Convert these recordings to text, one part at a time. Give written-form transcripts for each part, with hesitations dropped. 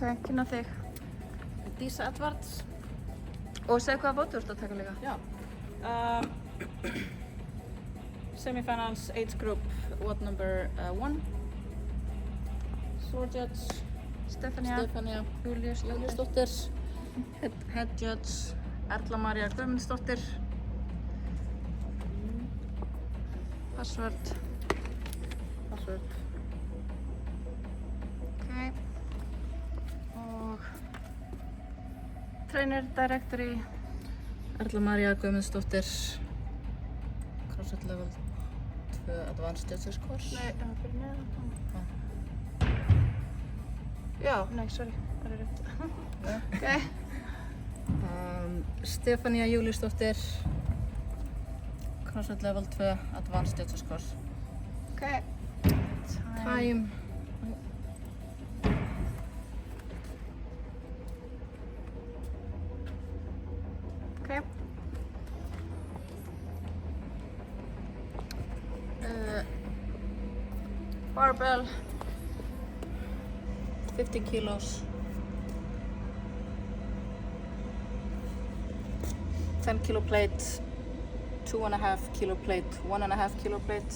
Ok, kynna þig. Dísa Edwards. Og segðu hvaða bóti þú ert að taka líka. Já. Semifinals, age group, what number 1? Sword judge. Stefania. Júlíusdóttir. Head judge. Erla María Guðmundsdóttir. Password. Ok. Og trainer, directory. Erla María Guðmundsdóttir. CrossFit level 2 advanced judges course. Nei, það fyrir neðan. Já, nei, sorry. Það er rétt. Ok. Stefania Júlíusdóttir. CrossFit level 2 advanced judges course. Ok. Time. Ok. Barbell. 50 kilos. 10 kilo plate. 2.5 kilo plate. 1.5 kilo plate.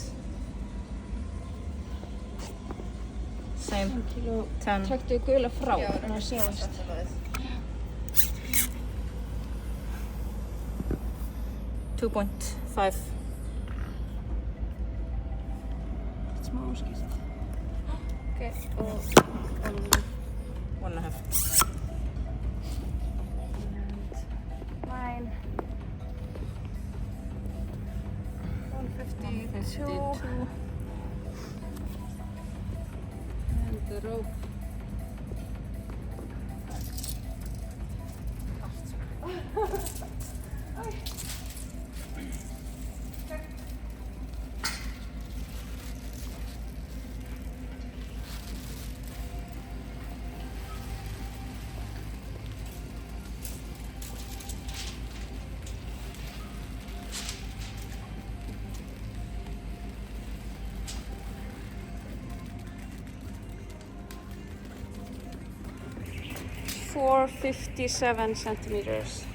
Same. 10 kíló. 10. Trektu gula frá. Þannig að sjáast. Two point 5. Smá skýrt. Ok, og 1.5. Mine. 152. And the rope. Four 57 centimeters.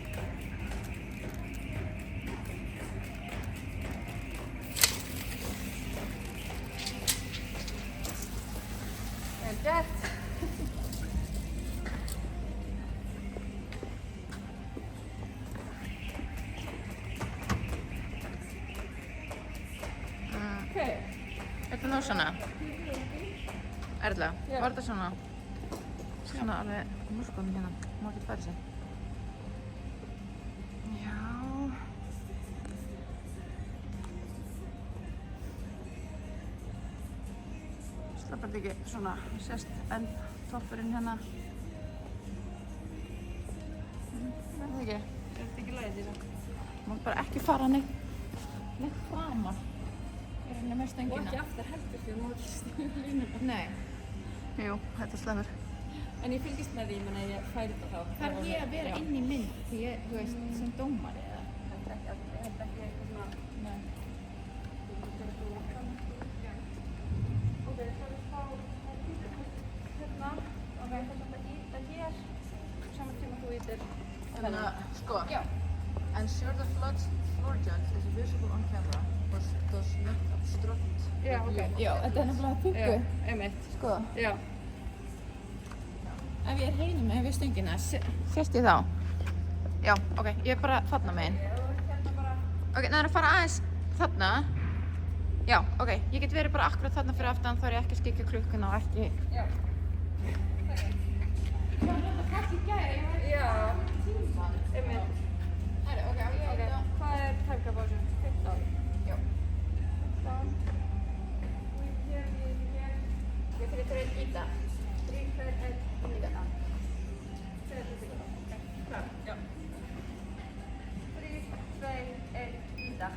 Vel gert. Okay. Þetta er nú svona. Erla, Já. var þetta svona? Svona alveg múrskóðum hérna, má ekki færa sig. Já. Slappar þetta ekki svona, sést enn toppurinn hérna. Er það ekki? Er þetta ekki lagið Dísa? Má bara ekki fara neitt framar. Er henni með stöngina? Og ekki aftur heldur því að móti línuna. Nei. Jú, þetta slappur. En ég fylgist með því, ég meina ég færi þetta þá. Þarf ég að vera inn í mynd því ég, þú veist, sem dómari eða? Ég held ekki eitthvað svona... Nei. Ok, svo við fá hérna. Ok, það er þetta íta hér. Saman tíma þú ítir. Þannig að, sko. Já. Ensure the floor judge is visible on camera, but does not obstruct Já, ok. Já, þetta er nefnilega Já, einmitt. Sko, Já. ef ég er hinum með stöngina, sést ég þá? Já, ok, ég er bara þarna megin. Ok, neður að fara aðeins þarna. Já, ok, ég get verið bara akkurat þarna fyrir aftan, þá er ég ekki að skikja klukkuna og ekki... Já. Já. Einmitt. Herri, ok, Ok, hvað er tæmkapásin? 15? Já. 15. Og hér. Ég fyrir 3 íta. 3, 2, 1, íta. 3, 2, 1. Klar? Já. 3, 2, 1, íta.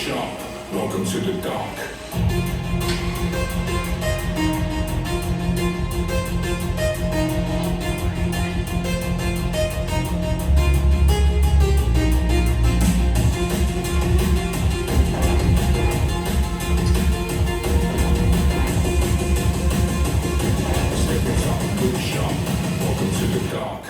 sharp. Welcome to the dark. Stepping up, look sharp. Welcome to the dark.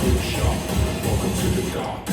Look sharp. Welcome to the dark.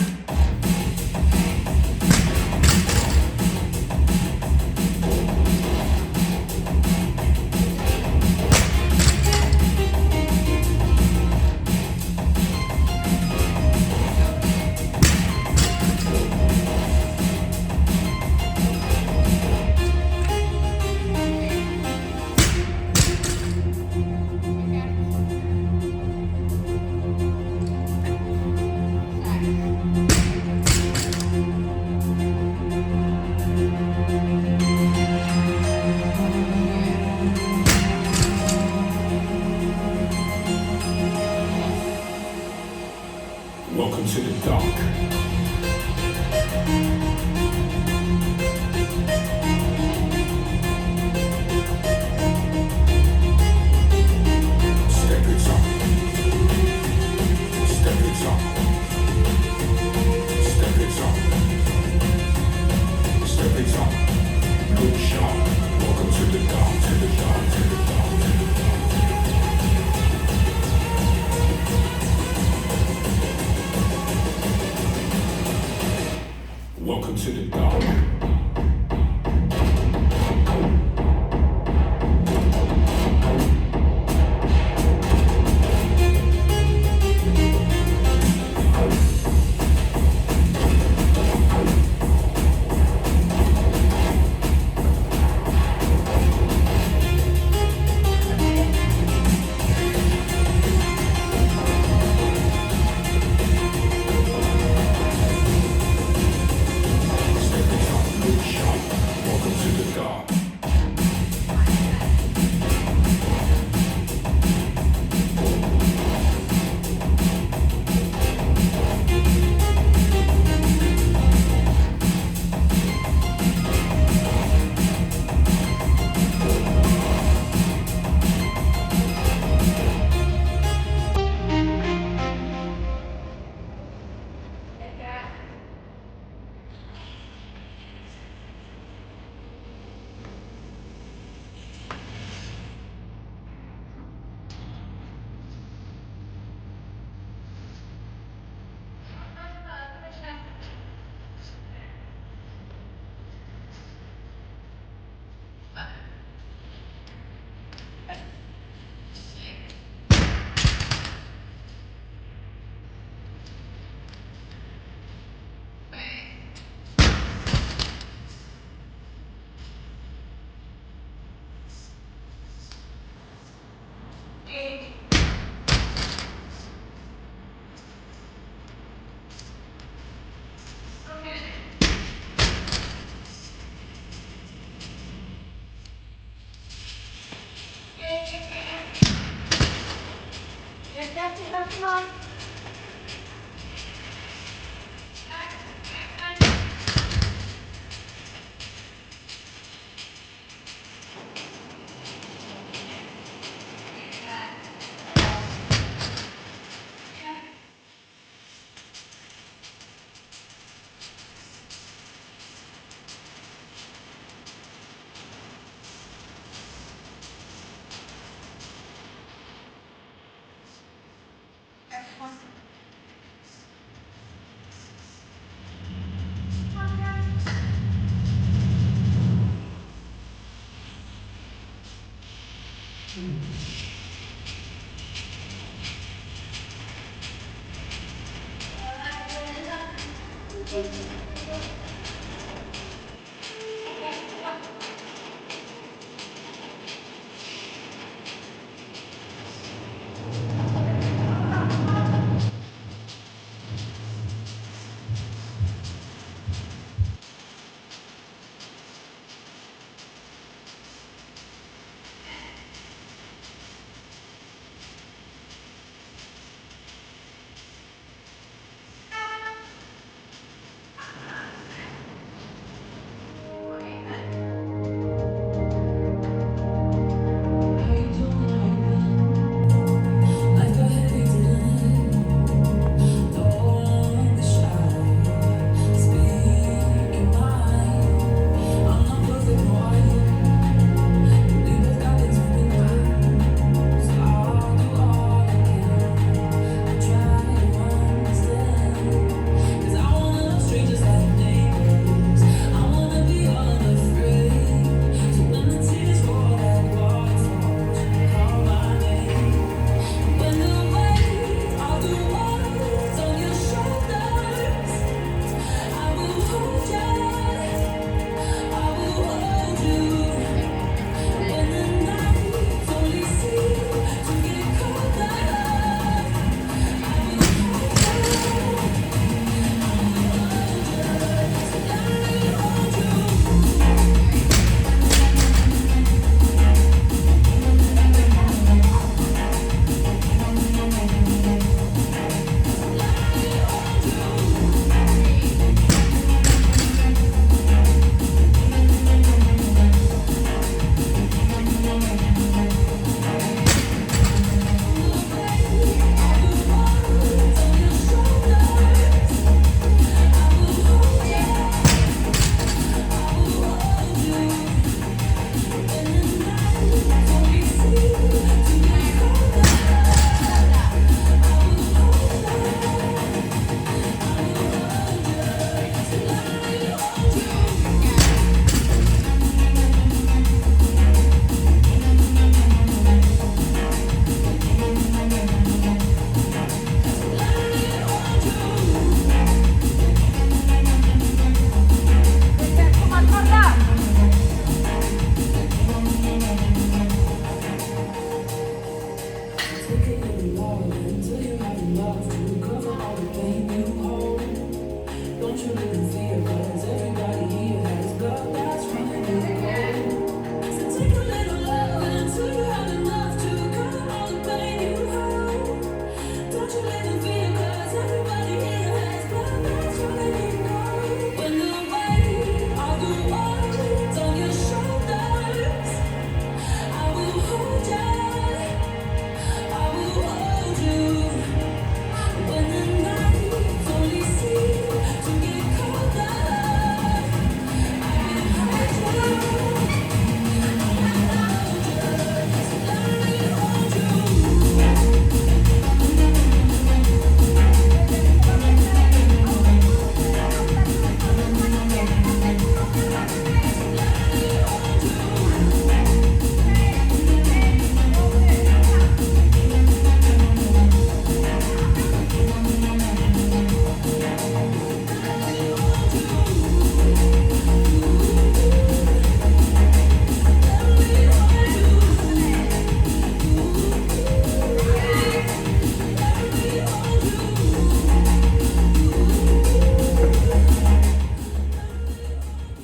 Welcome to the dark. Step it up. Step it up. Step it up. Step it up. Look sharp. Welcome to the dark, to the dark, to the dark, to the dark. Welcome to the dark. Step it up, look sharp. Welcome to the dark.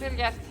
vel gert.